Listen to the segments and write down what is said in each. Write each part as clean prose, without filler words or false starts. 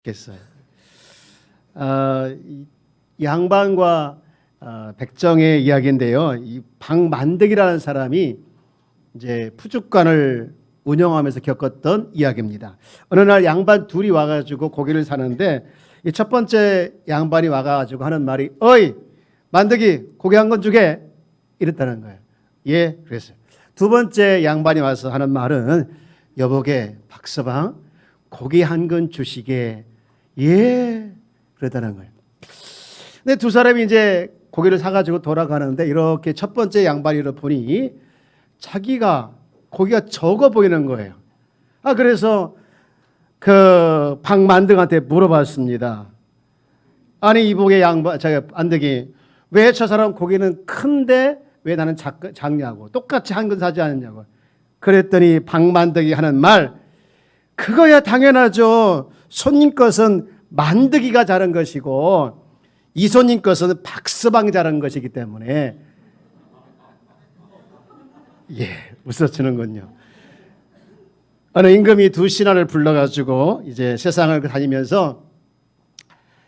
겠어요. 이 양반과 백정의 이야기인데요. 이 박만득이라는 사람이 이제 푸죽관을 운영하면서 겪었던 이야기입니다. 어느 날 양반 둘이 와가지고 고기를 사는데 이 첫 번째 양반이 와가지고 하는 말이 어이 만득이 고기 한 건 주게 이랬다는 거예요. 예, 그랬어요. 두 번째 양반이 와서 하는 말은 여보게 박서방 고기 한 건 주시게 예 그랬다는 거예요. 근데 두 사람이 이제 고기를 사가지고 돌아가는데 이렇게 첫 번째 양반이를 보니 자기가 고기가 적어 보이는 거예요. 그래서 그 박만등한테 물어봤습니다. 아니 이복의 양반 안득이 왜 저 사람 고기는 큰데 왜 나는 작냐고 똑같이 한 건 사지 않느냐고. 그랬더니 박만득이 하는 말 그거야 당연하죠. 손님 것은 만득이가 자른 것이고 이손님 것은 박서방이 자른 것이기 때문에 웃어치는군요. 어느 임금이 두 신하를 불러가지고 이제 세상을 다니면서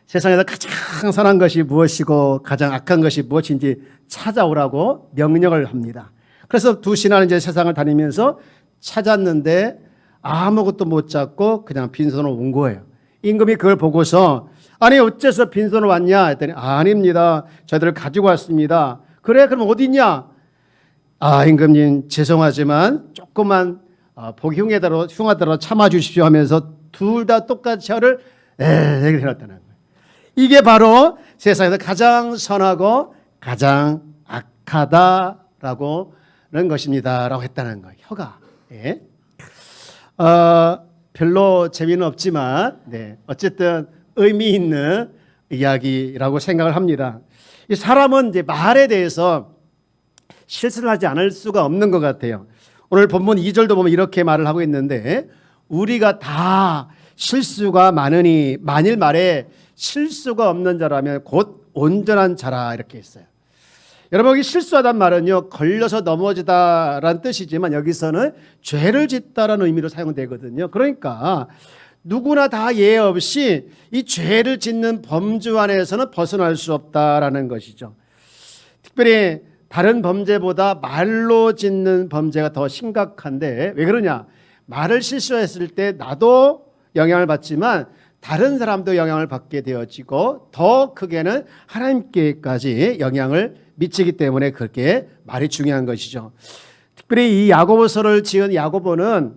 세상에서 가장 선한 것이 무엇이고 가장 악한 것이 무엇인지 찾아오라고 명령을 합니다. 그래서 두 신하는 이제 세상을 다니면서 찾았는데 아무것도 못 찾고 그냥 빈손으로 온 거예요. 임금이 그걸 보고서 아니 어째서 빈손으로 왔냐 했더니 아닙니다. 저희들 가지고 왔습니다. 그래 그럼 어디 있냐? 임금님 죄송하지만 조금만 보기 흉하더라도 참아주십시오 하면서 둘 다 똑같이 혀를 해놨다는 거예요. 이게 바로 세상에서 가장 선하고 가장 악하다라고 하는 것입니다 라고 했다는 거예요. 혀가. 별로 재미는 없지만 어쨌든 의미 있는 이야기라고 생각을 합니다. 이 사람은 이제 말에 대해서 실수를 하지 않을 수가 없는 것 같아요. 오늘 본문 2절도 보면 이렇게 말을 하고 있는데 우리가 다 실수가 많으니 만일 말에 실수가 없는 자라면 곧 온전한 자라 이렇게 했어요. 여러분 여기 실수하단 말은요 걸려서 넘어지다라는 뜻이지만 여기서는 죄를 짓다라는 의미로 사용되거든요. 그러니까 누구나 다 예외 없이 이 죄를 짓는 범주 안에서는 벗어날 수 없다라는 것이죠. 특별히 다른 범죄보다 말로 짓는 범죄가 더 심각한데 왜 그러냐? 말을 실수했을 때 나도 영향을 받지만 다른 사람도 영향을 받게 되어지고 더 크게는 하나님께까지 영향을 미치기 때문에 그렇게 말이 중요한 것이죠. 특별히 이 야고보서를 지은 야고보는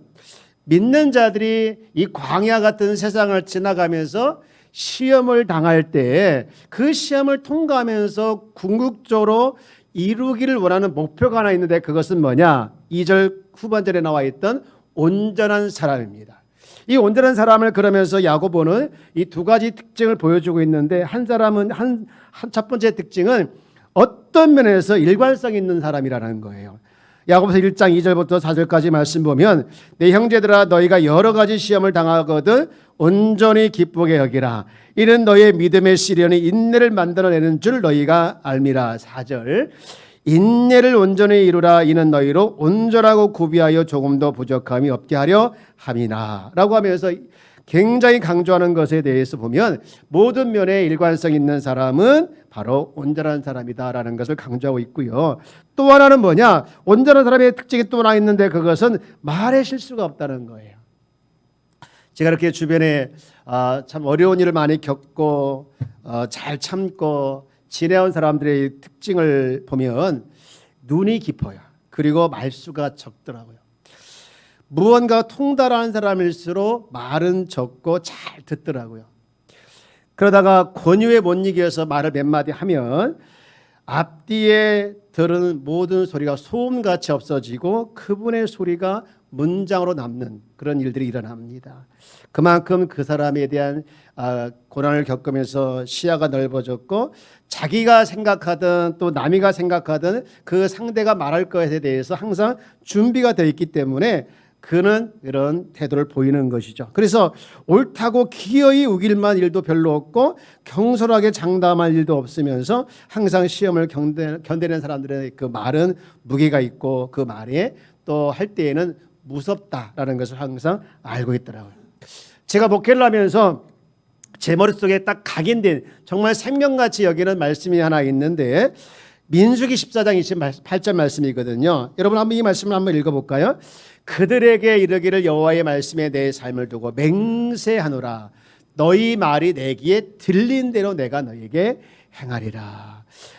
믿는 자들이 이 광야 같은 세상을 지나가면서 시험을 당할 때 그 시험을 통과하면서 궁극적으로 이루기를 원하는 목표가 하나 있는데 그것은 뭐냐? 2절 후반절에 나와 있던 온전한 사람입니다. 이 온전한 사람을 그러면서 야고보는 이 두 가지 특징을 보여주고 있는데 한 사람은 첫 번째 특징은 어떤 면에서 일관성 있는 사람이라는 거예요. 야고보서 1장 2절부터 4절까지 말씀 보면 내 형제들아 너희가 여러 가지 시험을 당하거든 온전히 기쁘게 여기라. 이는 너희의 믿음의 시련이 인내를 만들어내는 줄 너희가 알미라. 4절 인내를 온전히 이루라. 이는 너희로 온전하고 구비하여 조금도 부족함이 없게 하려 함이나 라고 하면서 굉장히 강조하는 것에 대해서 보면 모든 면에 일관성 있는 사람은 바로 온전한 사람이다라는 것을 강조하고 있고요. 또 하나는 뭐냐? 온전한 사람의 특징이 또 하나 있는데 그것은 말에 실수가 없다는 거예요. 제가 이렇게 주변에 참 어려운 일을 많이 겪고 잘 참고 지내온 사람들의 특징을 보면 눈이 깊어요. 그리고 말수가 적더라고요. 무언가 통달하는 사람일수록 말은 적고 잘 듣더라고요. 그러다가 권유에 못 이겨서 말을 몇 마디 하면 앞뒤에 들은 모든 소리가 소음같이 없어지고 그분의 소리가 문장으로 남는 그런 일들이 일어납니다. 그만큼 그 사람에 대한 고난을 겪으면서 시야가 넓어졌고 자기가 생각하든 또 남이가 생각하든 그 상대가 말할 것에 대해서 항상 준비가 되어 있기 때문에 그는 이런 태도를 보이는 것이죠. 그래서 옳다고 기어이 우길만 일도 별로 없고 경솔하게 장담할 일도 없으면서 항상 시험을 견디는 사람들의 그 말은 무게가 있고 그 말에 또 할 때에는 무섭다라는 것을 항상 알고 있더라고요. 제가 목회를 하면서 제 머릿속에 딱 각인된 정말 생명같이 여기는 말씀이 하나 있는데 민수기 14장 28절 말씀이거든요. 여러분 한번 이 말씀을 한번 읽어볼까요? 그들에게 이르기를 여호와의 말씀에 내 삶을 두고 맹세하노라. 너희 말이 내 귀에 들린 대로 내가 너희에게 행하리라.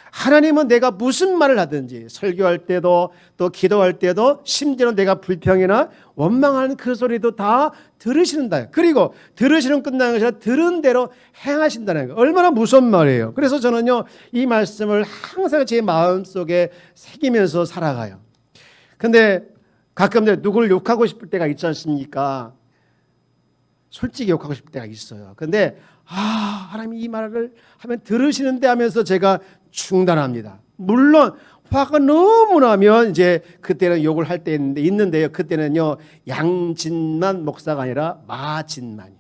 하나님은 내가 무슨 말을 하든지 설교할 때도 또 기도할 때도 심지어는 내가 불평이나 원망하는 그 소리도 다 들으신다. 그리고 들으시는 끝나는 것이 아니라 들은 대로 행하신다는 거. 얼마나 무서운 말이에요. 그래서 저는요 이 말씀을 항상 제 마음속에 새기면서 살아가요. 근데 가끔 누구를 욕하고 싶을 때가 있지 않습니까? 솔직히 욕하고 싶을 때가 있어요. 근데 하나님이 이 말을 하면 들으시는데 하면서 제가 중단합니다. 물론 화가 너무 나면 이제 그때는 욕을 할 때 있는데요. 그때는요 양진만 목사가 아니라 마진만이에요.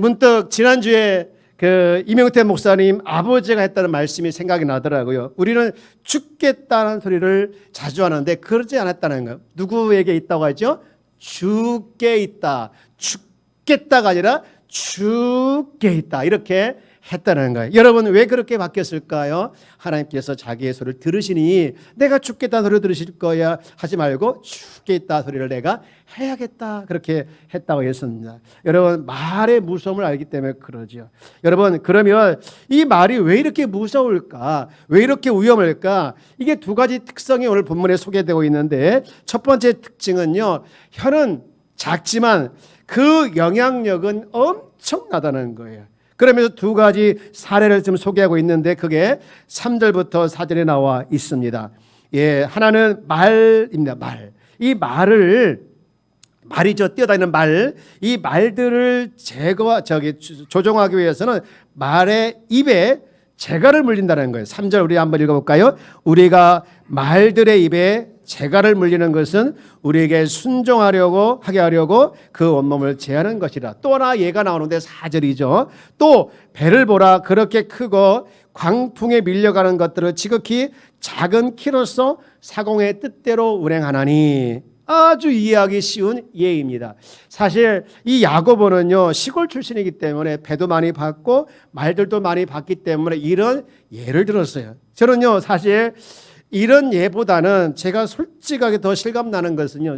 문득 지난주에 그 이명태 목사님 아버지가 했다는 말씀이 생각이 나더라고요. 우리는 죽겠다는 소리를 자주 하는데 그러지 않았다는 거예요. 누구에게 있다고 하죠? 죽게 있다. 죽겠다가 아니라 죽게 있다. 이렇게 했다는 거예요. 여러분 왜 그렇게 바뀌었을까요? 하나님께서 자기의 소리를 들으시니 내가 죽겠다는 소리를 들으실 거야 하지 말고 죽겠다 소리를 내가 해야겠다 그렇게 했다고 했습니다. 여러분 말의 무서움을 알기 때문에 그러죠. 여러분 그러면 이 말이 왜 이렇게 무서울까? 왜 이렇게 위험할까? 이게 두 가지 특성이 오늘 본문에 소개되고 있는데 첫 번째 특징은요. 혀는 작지만 그 영향력은 엄청나다는 거예요. 그러면서 두 가지 사례를 지금 소개하고 있는데 그게 3절부터 4절에 나와 있습니다. 하나는 말입니다. 말. 이 말이죠. 뛰어다니는 말. 이 말들을 조종하기 위해서는 말의 입에 재갈을 물린다는 거예요. 3절 우리 한번 읽어볼까요? 우리가 말들의 입에 재갈을 물리는 것은 우리에게 순종하려고 하게 하려고 그 온몸을 제하는 것이라. 또 하나 예가 나오는데 4절이죠. 또 배를 보라. 그렇게 크고 광풍에 밀려가는 것들을 지극히 작은 키로서 사공의 뜻대로 운행하나니. 아주 이해하기 쉬운 예입니다. 사실 이 야고보는요 시골 출신이기 때문에 배도 많이 봤고 말들도 많이 봤기 때문에 이런 예를 들었어요. 저는요 사실 이런 예보다는 제가 솔직하게 더 실감나는 것은요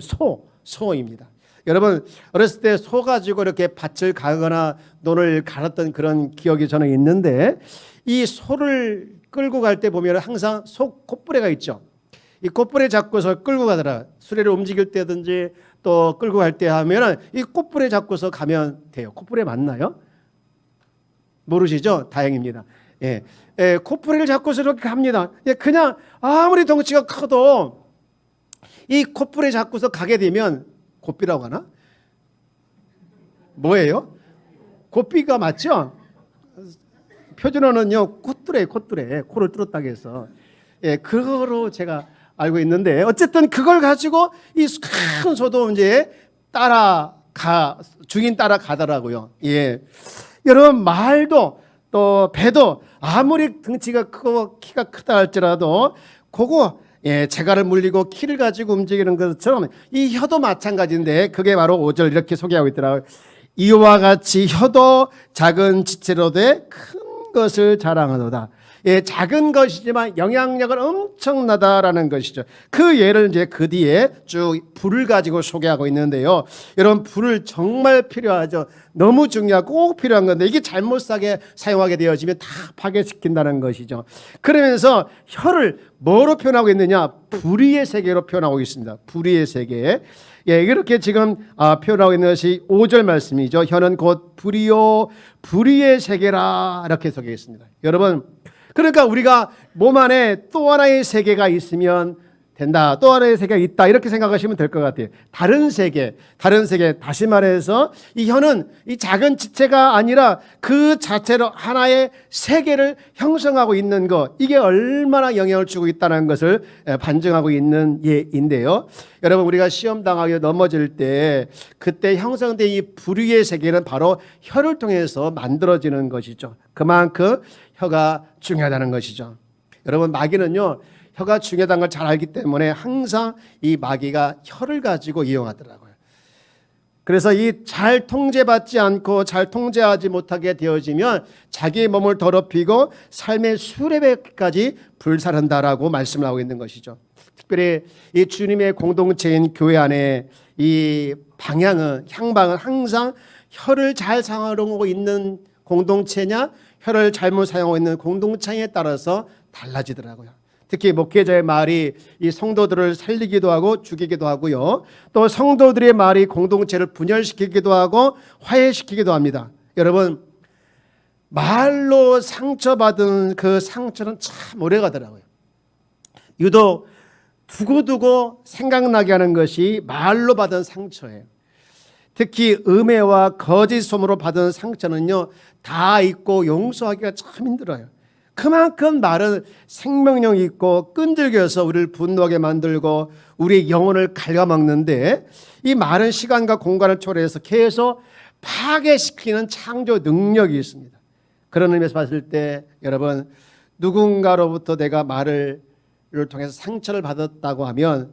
소입니다. 여러분 어렸을 때 소 가지고 이렇게 밭을 가거나 논을 갈았던 그런 기억이 저는 있는데 이 소를 끌고 갈 때 보면 항상 소 콧부레가 있죠. 이 콧부레 잡고서 끌고 가더라. 수레를 움직일 때든지 또 끌고 갈 때 하면은 이 콧부레 잡고서 가면 돼요. 콧부레 맞나요? 모르시죠? 다행입니다. 콧부레를 잡고서 이렇게 갑니다. 그냥 아무리 덩치가 커도 이 콧부레 잡고서 가게 되면 고삐라고 하나? 뭐예요? 고삐가 맞죠? 표준어는요 콧뚜레 코를 뚫었다고 해서 그거로 제가 알고 있는데 어쨌든 그걸 가지고 이 큰 소도 이제 주인 따라가더라고요. 여러분 말도 또 배도 아무리 덩치가 크고 키가 크다 할지라도 그거 재갈을 물리고 키를 가지고 움직이는 것처럼 이 혀도 마찬가지인데 그게 바로 5절 이렇게 소개하고 있더라고요. 이와 같이 혀도 작은 지체로 돼 큰 것을 자랑하도다. 작은 것이지만 영향력은 엄청나다라는 것이죠. 그 예를 이제 그 뒤에 쭉 불을 가지고 소개하고 있는데요. 여러분 불을 정말 필요하죠. 너무 중요하고 꼭 필요한 건데 이게 잘못 사용하게 되어지면 다 파괴시킨다는 것이죠. 그러면서 혀를 뭐로 표현하고 있느냐? 불의의 세계로 표현하고 있습니다. 불의의 세계. 이렇게 지금 표현하고 있는 것이 5절 말씀이죠. 혀는 곧 불의의 세계라 이렇게 소개했습니다. 여러분 그러니까 우리가 몸 안에 또 하나의 세계가 있으면 된다. 또 하나의 세계가 있다. 이렇게 생각하시면 될 것 같아요. 다른 세계. 다시 말해서 이 혀는 이 작은 지체가 아니라 그 자체로 하나의 세계를 형성하고 있는 것. 이게 얼마나 영향을 주고 있다는 것을 반증하고 있는 예인데요. 여러분 우리가 시험 당하게 넘어질 때 그때 형성된 이 불의의 세계는 바로 혀를 통해서 만들어지는 것이죠. 그만큼 혀가 중요하다는 것이죠. 여러분 마귀는요. 혀가 중요하다는 걸 잘 알기 때문에 항상 이 마귀가 혀를 가지고 이용하더라고요. 그래서 이 잘 통제받지 않고 잘 통제하지 못하게 되어지면 자기의 몸을 더럽히고 삶의 수레배까지 불살한다라고 말씀을 하고 있는 것이죠. 특별히 이 주님의 공동체인 교회 안에 이 향방은 항상 혀를 잘 사용하고 있는 공동체냐, 혀를 잘못 사용하고 있는 공동체에 따라서 달라지더라고요. 특히 목회자의 말이 이 성도들을 살리기도 하고 죽이기도 하고요. 또 성도들의 말이 공동체를 분열시키기도 하고 화해시키기도 합니다. 여러분, 말로 상처받은 그 상처는 참 오래가더라고요. 유독 두고두고 생각나게 하는 것이 말로 받은 상처예요. 특히 음해와 거짓 소문으로 받은 상처는요, 다 잊고 용서하기가 참 힘들어요. 그만큼 말은 생명력이 있고 끈질겨서 우리를 분노하게 만들고 우리의 영혼을 갉아먹는데, 이 말은 시간과 공간을 초래해서 계속 파괴시키는 창조 능력이 있습니다. 그런 의미에서 봤을 때 여러분, 누군가로부터 내가 말을 통해서 상처를 받았다고 하면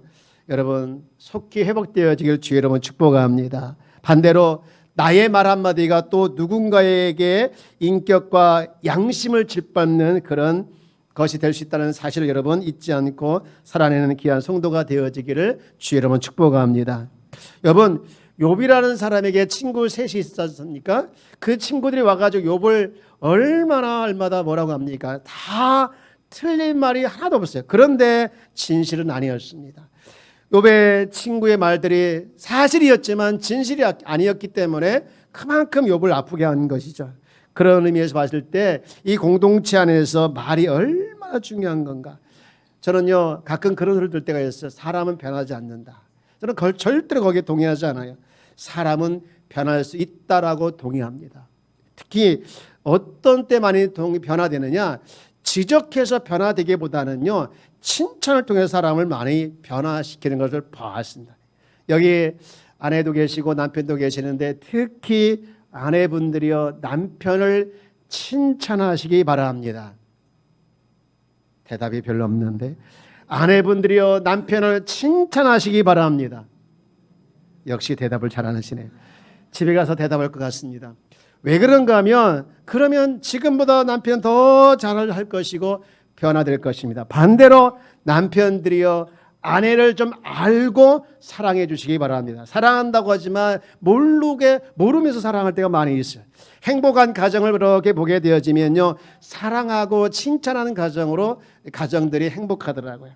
여러분 속히 회복되어지길 주의 이름으로 축복합니다. 반대로 나의 말 한마디가 또 누군가에게 인격과 양심을 짓밟는 그런 것이 될 수 있다는 사실을 여러분 잊지 않고 살아내는 귀한 성도가 되어지기를 주의 이름으로 축복합니다. 여러분, 욥이라는 사람에게 친구 셋이 있었습니까? 그 친구들이 와가지고 욥을 얼마나 뭐라고 합니까? 다 틀린 말이 하나도 없어요. 그런데 진실은 아니었습니다. 욥의 친구의 말들이 사실이었지만 진실이 아니었기 때문에 그만큼 욥을 아프게 한 것이죠. 그런 의미에서 봤을 때 이 공동체 안에서 말이 얼마나 중요한 건가. 저는요 가끔 그런 소리를 들 때가 있어요. 사람은 변하지 않는다. 저는 절대로 거기에 동의하지 않아요. 사람은 변할 수 있다라고 동의합니다. 특히 어떤 때 많이 변화되느냐, 지적해서 변화되기보다는요 칭찬을 통해 사람을 많이 변화시키는 것을 보았습니다. 여기 아내도 계시고 남편도 계시는데 특히 아내분들이요 남편을 칭찬하시기 바랍니다. 대답이 별로 없는데, 아내분들이요 남편을 칭찬하시기 바랍니다. 역시 대답을 잘 안 하시네요. 집에 가서 대답할 것 같습니다. 왜 그런가 하면 그러면 지금보다 남편 더 잘할 것이고 변화될 것입니다. 반대로 남편들이요 아내를 좀 알고 사랑해 주시기 바랍니다. 사랑한다고 하지만 모르면서 사랑할 때가 많이 있어요. 행복한 가정을 그렇게 보게 되어지면요 사랑하고 칭찬하는 가정들이 행복하더라고요.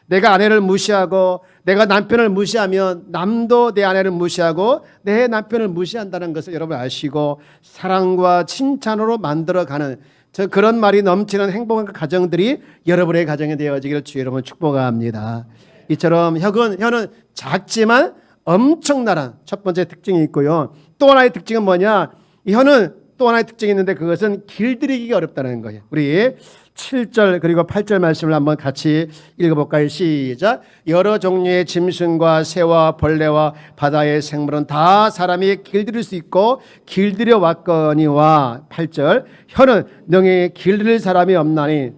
내가 아내를 무시하고 내가 남편을 무시하면 남도 내 아내를 무시하고 내 남편을 무시한다는 것을 여러분 아시고 사랑과 칭찬으로 만들어가는 그런 말이 넘치는 행복한 가정들이 여러분의 가정이 되어지기를 주의 이름으로 축복합니다. 이처럼 혀는 작지만 엄청난 첫 번째 특징이 있고요. 또 하나의 특징은 뭐냐? 이 혀는 또 하나의 특징이 있는데 그것은 길들이기가 어렵다는 거예요. 우리 7절 그리고 8절 말씀을 한번 같이 읽어볼까요? 시작. 여러 종류의 짐승과 새와 벌레와 바다의 생물은 다 사람이 길들일 수 있고 길들여 왔거니와 8절 혀는 능히 길들일 사람이 없나니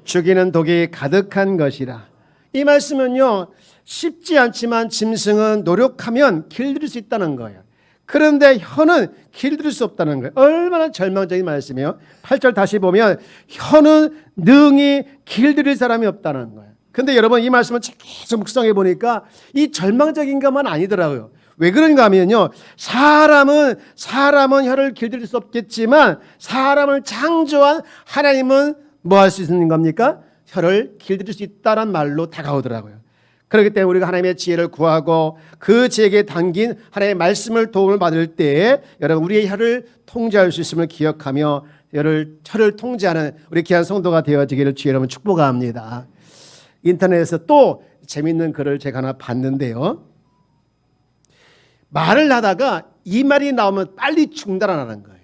죽이는 독이 가득한 것이라. 이 말씀은요 쉽지 않지만 짐승은 노력하면 길들일 수 있다는 거예요. 그런데 혀는 길들일 수 없다는 거예요. 얼마나 절망적인 말씀이에요. 8절 다시 보면 혀는 능히 길들일 사람이 없다는 거예요. 근데 여러분 이 말씀을 계속 묵상해 보니까 이 절망적인 것만 아니더라고요. 왜 그런가 하면요 사람은 혀를 길들일 수 없겠지만 사람을 창조한 하나님은 뭐 할 수 있는 겁니까? 혀를 길들일 수 있다는 말로 다가오더라고요. 그렇기 때문에 우리가 하나님의 지혜를 구하고 그 지혜에 담긴 하나님의 말씀을 도움을 받을 때 여러분 우리의 혀를 통제할 수 있음을 기억하며 혀를 통제하는 우리 귀한 성도가 되어지기를 주의 이름으로 축복합니다. 인터넷에서 또 재밌는 글을 제가 하나 봤는데요. 말을 하다가 이 말이 나오면 빨리 중단하라는 거예요.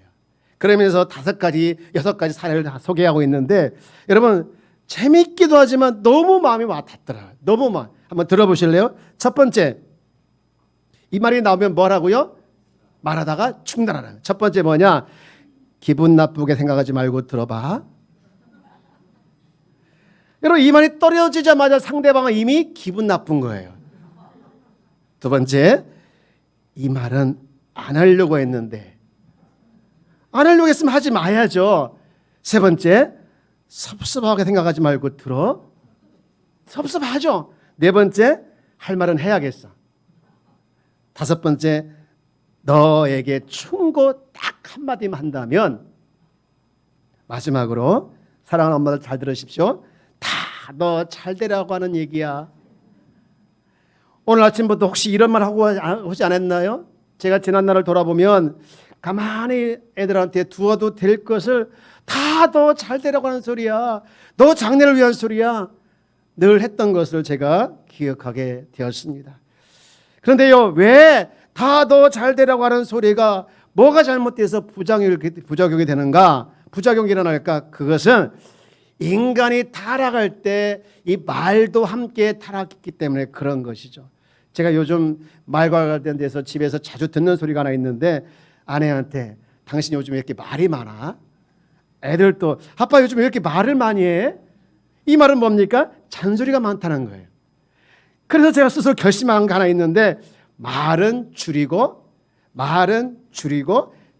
그러면서 5가지, 6가지 사례를 다 소개하고 있는데 여러분 재밌기도 하지만 너무 마음이 와닿더라고요. 너무 한번 들어보실래요? 첫 번째, 이 말이 나오면 뭐라고요? 말하다가 중단하라는. 첫 번째 뭐냐? 기분 나쁘게 생각하지 말고 들어봐. 여러분 이 말이 떨어지자마자 상대방은 이미 기분 나쁜 거예요. 두 번째, 이 말은 안 하려고 했는데, 안 하려고 했으면 하지 마야죠. 세 번째, 섭섭하게 생각하지 말고 들어. 섭섭하죠. 네 번째, 할 말은 해야겠어. 다섯 번째, 너에게 충고 딱 한마디만 한다면, 마지막으로 사랑하는 엄마들 잘 들으십시오. 다 너 잘 되라고 하는 얘기야. 오늘 아침부터 혹시 이런 말 하고 오지 않았나요? 제가 지난날을 돌아보면 가만히 애들한테 두어도 될 것을 다 너 잘 되라고 하는 소리야. 너 장래를 위한 소리야. 늘 했던 것을 제가 기억하게 되었습니다. 그런데요, 왜 다 너 잘 되라고 하는 소리가 뭐가 잘못돼서 부작용이 되는가? 부작용이 일어날까? 그것은 인간이 타락할 때 이 말도 함께 타락했기 때문에 그런 것이죠. 제가 요즘 말과 관련돼서 집에서 자주 듣는 소리가 하나 있는데, 아내한테 당신 요즘 왜 이렇게 말이 많아? 애들도 아빠 요즘 왜 이렇게 말을 많이 해? 이 말은 뭡니까? 잔소리가 많다는 거예요. 그래서 제가 스스로 결심한 거 하나 있는데, 말은 줄이고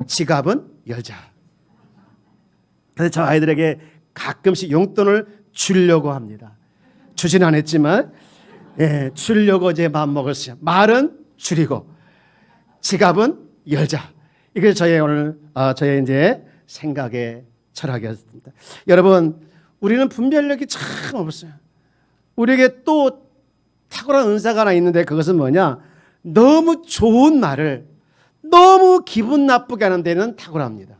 지갑은 열자. 그래서 저 아이들에게 가끔씩 용돈을 주려고 합니다. 주지는 않았지만 주려고 이제 마음먹었어요. 말은 줄이고 지갑은 열자. 이게 저의 오늘 저의 이제 생각의 철학이었습니다. 여러분, 우리는 분별력이 참 없어요. 우리에게 또 탁월한 은사가 하나 있는데, 그것은 뭐냐? 너무 좋은 말을 너무 기분 나쁘게 하는 데는 탁월합니다.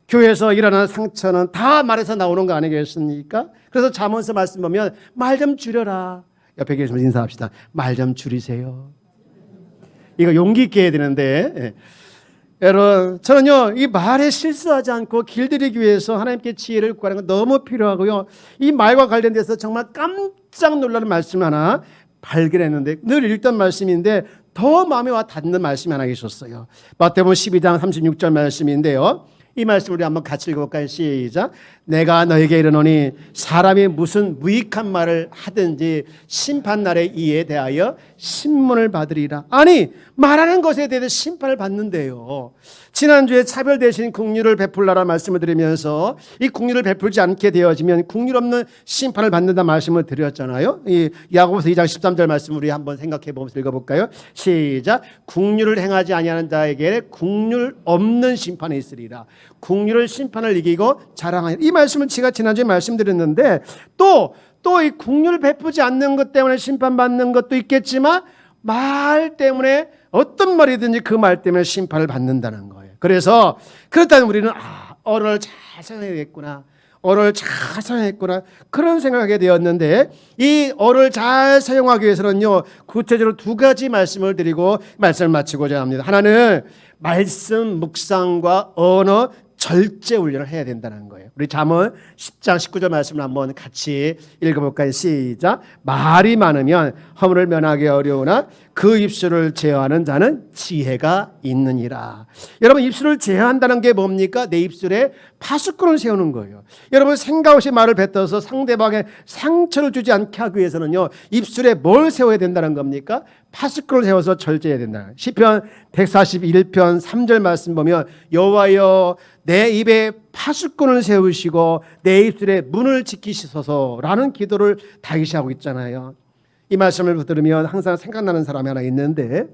교회에서 일어나는 상처는 다 말에서 나오는 거 아니겠습니까? 그래서 잠언서 말씀 보면 말 좀 줄여라. 옆에 계시면 인사합시다. 말 좀 줄이세요. 이거 용기 있게 해야 되는데, 여러분, 저는요, 이 말에 실수하지 않고 길들이기 위해서 하나님께 지혜를 구하는 건 너무 필요하고요. 이 말과 관련돼서 정말 깜짝 놀라는 말씀 하나 발견했는데, 늘 읽던 말씀인데 더 마음에 와 닿는 말씀이 하나 있었어요. 마태복음 12장 36절 말씀인데요. 이 말씀을 우리 한번 같이 읽어볼까요? 시작. 내가 너에게 이르노니 사람이 무슨 무익한 말을 하든지 심판날에 이에 대하여 신문을 받으리라. 아니, 말하는 것에 대해서 심판을 받는데요. 지난주에 차별 대신 긍휼을 베풀라라 말씀을 드리면서 이 긍휼을 베풀지 않게 되어지면 긍휼 없는 심판을 받는다 말씀을 드렸잖아요. 이 야고보서 2장 13절 말씀 우리 한번 생각해 보면서 읽어볼까요? 시작. 긍휼을 행하지 아니하는 자에게 긍휼 없는 심판이 있으리라. 긍휼을 심판을 이기고 자랑하니. 이 말씀은 제가 지난주에 말씀드렸는데, 또 이 긍휼을 베푸지 않는 것 때문에 심판받는 것도 있겠지만, 말 때문에 어떤 말이든지 그 말 때문에 심판을 받는다는 거예요. 그래서 그렇다면 우리는 언어를 잘 사용했구나, 언어를 잘 사용했구나, 그런 생각하게 되었는데, 이 언어를 잘 사용하기 위해서는요, 구체적으로 두 가지 말씀을 드리고 말씀을 마치고자 합니다. 하나는 말씀 묵상과 언어 절제 훈련을 해야 된다는 거예요. 우리 잠언 10장 19절 말씀을 한번 같이 읽어볼까요? 시작. 말이 많으면 허물을 면하기 어려우나 그 입술을 제어하는 자는 지혜가 있느니라. 여러분, 입술을 제어한다는 게 뭡니까? 내 입술에 파수꾼을 세우는 거예요. 여러분, 생각 없이 말을 뱉어서 상대방에 상처를 주지 않게 하기 위해서는요, 입술에 뭘 세워야 된다는 겁니까? 파수꾼을 세워서 절제해야 된다. 시편 141편 3절 말씀 보면 여호와여 내 입에 파수꾼을 세우시고 내 입술에 문을 지키시소서라는 기도를 다윗이 하고 있잖아요. 이 말씀을 들으면 항상 생각나는 사람이 하나 있는데,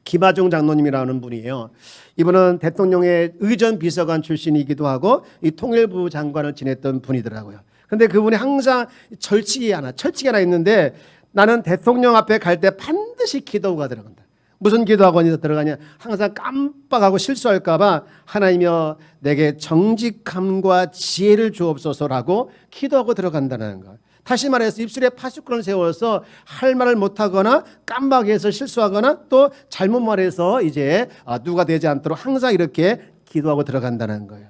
김하중 장로님이라는 분이에요. 이분은 대통령의 의전 비서관 출신이기도 하고 이 통일부 장관을 지냈던 분이더라고요. 그런데 그분이 항상 철칙이 하나 있는데, 나는 대통령 앞에 갈 때 반드시 기도가 들어간다. 무슨 기도하고 들어가냐? 항상 깜빡하고 실수할까 봐 하나님이여 내게 정직함과 지혜를 주옵소서라고 기도하고 들어간다는 것. 다시 말해서 입술에 파수꾼을 세워서 할 말을 못하거나 깜빡해서 실수하거나 또 잘못 말해서 이제 누가 되지 않도록 항상 이렇게 기도하고 들어간다는 거예요.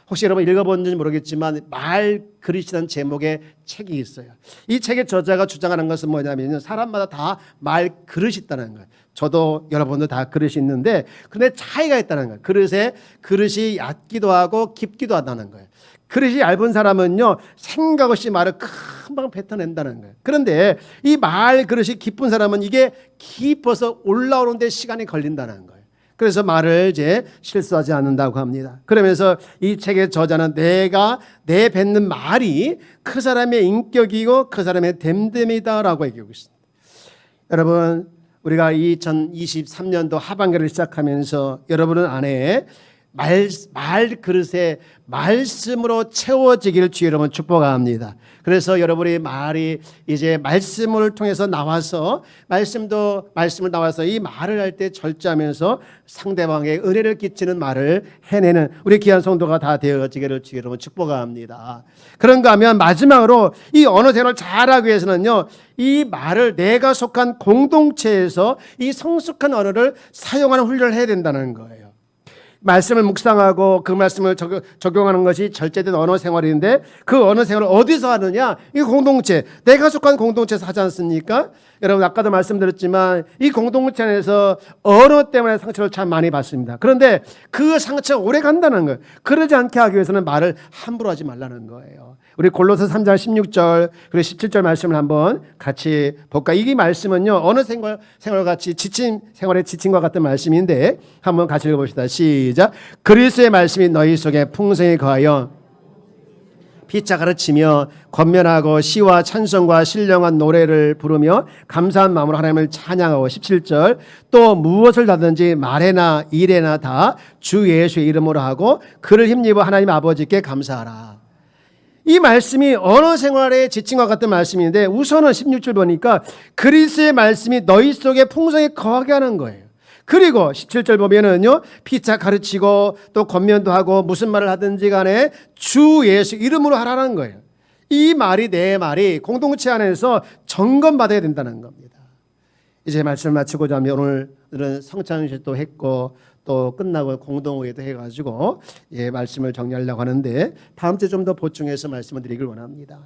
혹시 여러분 읽어본지 모르겠지만 말 그릇이라는 제목의 책이 있어요. 이 책의 저자가 주장하는 것은 뭐냐면 사람마다 다 말 그릇이 있다는 거예요. 저도 여러분도 다 그릇이 있는데, 그런데 차이가 있다는 거예요. 그릇이 얕기도 하고 깊기도 하다는 거예요. 그릇이 얇은 사람은요 생각 없이 말을 금방 뱉어낸다는 거예요. 그런데 이 말 그릇이 깊은 사람은 이게 깊어서 올라오는 데 시간이 걸린다는 거예요. 그래서 말을 이제 실수하지 않는다고 합니다. 그러면서 이 책의 저자는 내가 내뱉는 말이 그 사람의 인격이고 그 사람의 됨됨이다라고 얘기하고 있습니다. 여러분, 우리가 2023년도 하반기를 시작하면서 여러분은 안에 말 그릇에 말씀으로 채워지기를 주의 여러분 축복합니다. 그래서 여러분의 말이 이제 말씀을 통해서 나와서 말씀을 나와서 이 말을 할 때 절제하면서 상대방의 은혜를 끼치는 말을 해내는 우리 귀한 성도가 다 되어지기를 주의 여러분 축복합니다. 그런가 하면 마지막으로 이 언어 생활을 잘하기 위해서는요, 이 말을 내가 속한 공동체에서 이 성숙한 언어를 사용하는 훈련을 해야 된다는 거예요. 말씀을 묵상하고 그 말씀을 적용하는 것이 절제된 언어 생활인데 그 언어 생활을 어디서 하느냐? 이 공동체, 내가 속한 공동체에서 하지 않습니까? 여러분 아까도 말씀드렸지만 이 공동체 안에서 언어 때문에 상처를 참 많이 받습니다. 그런데 그 상처가 오래 간다는 거예요. 그러지 않게 하기 위해서는 말을 함부로 하지 말라는 거예요. 우리 골로새 3장 16절 그리고 17절 말씀을 한번 같이 볼까? 이 말씀은요 언어 생활같이 생활에 지침과 같은 말씀인데 한번 같이 읽어봅시다. 시작. 그리스도의 말씀이 너희 속에 풍성히 거하여 피차 가르치며 권면하고 시와 찬송과 신령한 노래를 부르며 감사한 마음으로 하나님을 찬양하고 17절 또 무엇을 하든지 말에나 일에나 다 주 예수의 이름으로 하고 그를 힘입어 하나님 아버지께 감사하라. 이 말씀이 언어 생활의 지침과 같은 말씀인데 우선은 16절 보니까 그리스도의 말씀이 너희 속에 풍성히 거하게 하는 거예요. 그리고 17절 보면은요 피차 가르치고 또 권면도 하고 무슨 말을 하든지 간에 주 예수 이름으로 하라는 거예요. 이 말이 내 말이 공동체 안에서 점검받아야 된다는 겁니다. 이제 말씀을 마치고자 하면 오늘은 성찬식도 했고 또 끝나고 공동회의도 해가지고 말씀을 정리하려고 하는데 다음 주에 좀 더 보충해서 말씀을 드리길 원합니다.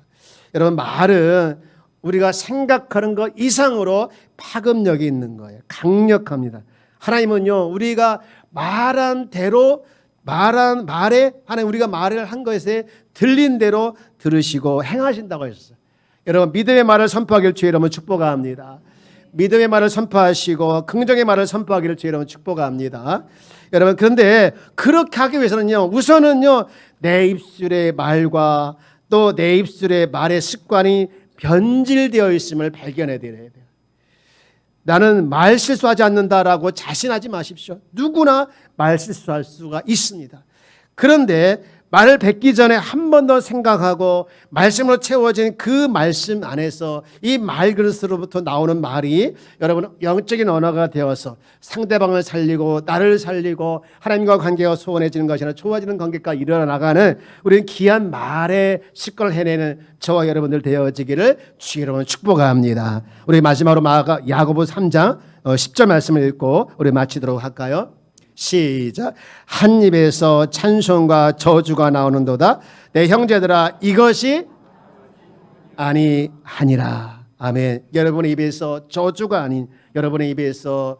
여러분 말은 우리가 생각하는 것 이상으로 파급력이 있는 거예요. 강력합니다. 하나님은요 우리가 말한 대로 말에 하나님 우리가 말을 한 것에 들린 대로 들으시고 행하신다고 하셨어요. 여러분 믿음의 말을 선포하기를 주의 이름으로 축복합니다. 믿음의 말을 선포하시고 긍정의 말을 선포하기를 주의 이름으로 축복합니다. 여러분 그런데 그렇게 하기 위해서는요 우선은요 내 입술의 말과 또 내 입술의 말의 습관이 변질되어 있음을 발견해야 돼요. 나는 말 실수하지 않는다라고 자신하지 마십시오. 누구나 말 실수할 수가 있습니다. 그런데 말을 뱉기 전에 한 번 더 생각하고 말씀으로 채워진 그 말씀 안에서 이 말그릇으로부터 나오는 말이 여러분 영적인 언어가 되어서 상대방을 살리고 나를 살리고 하나님과 관계가 소원해지는 것이 아니라 좋아지는 관계가 일어나가는 우리는 귀한 말의 습관을 해내는 저와 여러분들 되어지기를 주의 이름으로 축복합니다. 우리 마지막으로 야고보 3장 10절 말씀을 읽고 우리 마치도록 할까요? 시작. 한 입에서 찬송과 저주가 나오는도다. 내 형제들아 이것이 아니하니라. 아멘. 여러분의 입에서 저주가 아닌 여러분의 입에서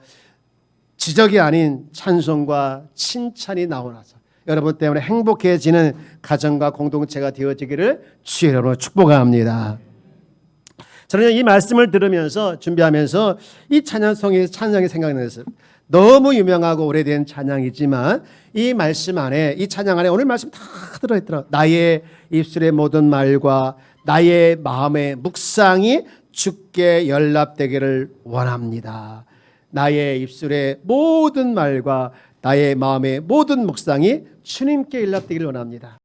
지적이 아닌 찬송과 칭찬이 나오나서 여러분 때문에 행복해지는 가정과 공동체가 되어지기를 주의 이름으로 축복합니다. 저는 이 말씀을 들으면서 준비하면서 이 찬양이 생각이 났어요. 너무 유명하고 오래된 찬양이지만 이 말씀 안에 이 찬양 안에 오늘 말씀 다 들어있더라고요. 나의 입술의 모든 말과 나의 마음의 묵상이 주께 연락되기를 원합니다. 나의 입술의 모든 말과 나의 마음의 모든 묵상이 주님께 연락되기를 원합니다.